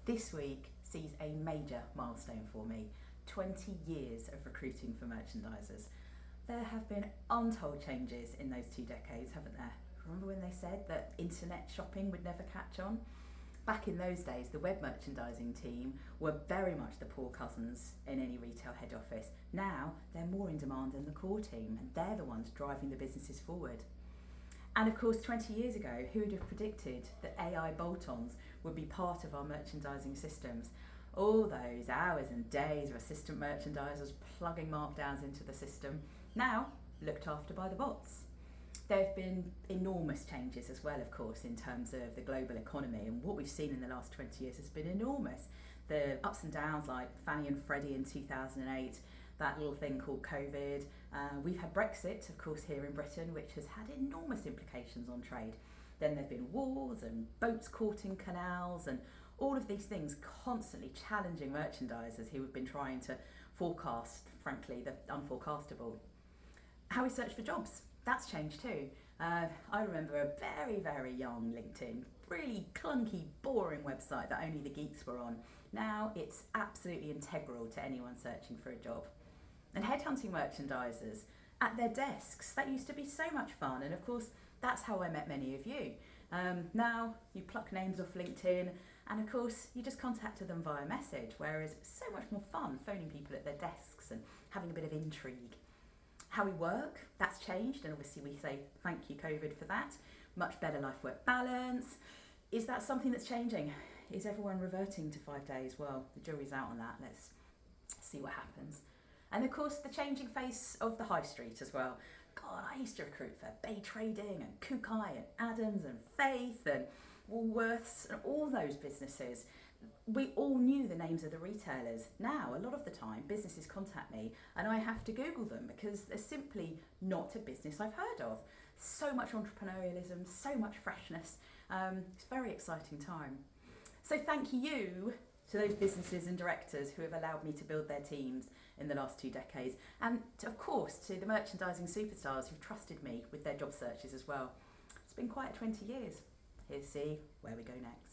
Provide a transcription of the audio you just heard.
This week sees a major milestone for me, 20 years of recruiting for merchandisers. There have been untold changes in those 2 decades, haven't there? Remember when they said that internet shopping would never catch on? Back in those days, the web merchandising team were very much the poor cousins in any retail head office. Now, they're more in demand than the core team, and they're the ones driving the businesses forward. And of course, 20 years ago, who would have predicted that AI bolt-ons would be part of our merchandising systems? All those hours and days of assistant merchandisers plugging markdowns into the system, now looked after by the bots. There have been enormous changes as well, of course, in terms of the global economy, and what we've seen in the last 20 years has been enormous. The ups and downs like Fannie and Freddie in 2008, that little thing called COVID. We've had Brexit, of course, here in Britain, which has had enormous implications on trade. Then there have been wars and boats caught in canals and all of these things constantly challenging merchandisers who have been trying to forecast, frankly, the unforecastable. How we search for jobs, that's changed too. I remember a very, very young LinkedIn, really clunky, boring website that only the geeks were on. Now it's absolutely integral to anyone searching for a job. And headhunting merchandisers at their desks, that used to be so much fun. And of course, that's how I met many of you. Now you pluck names off LinkedIn and of course you just contacted them via message, whereas it's so much more fun phoning people at their desks and having a bit of intrigue. How we work, that's changed, and obviously we say thank you COVID for that. Much better life-work balance. Is that something that's changing? Is everyone reverting to 5 days? Well, the jury's out on that. Let's see what happens. And of course, the changing face of the high street as well. God, I used to recruit for Bay Trading and Kukai and Adams and Faith and Woolworths and all those businesses. We all knew the names of the retailers. Now, a lot of the time, businesses contact me and I have to Google them because they're simply not a business I've heard of. So much entrepreneurialism, so much freshness. It's a very exciting time. So thank you to those businesses and directors who have allowed me to build their teams in the last 2 decades. And of course, to the merchandising superstars who've trusted me with their job searches as well. It's been quite 20 years. Here's to see where we go next.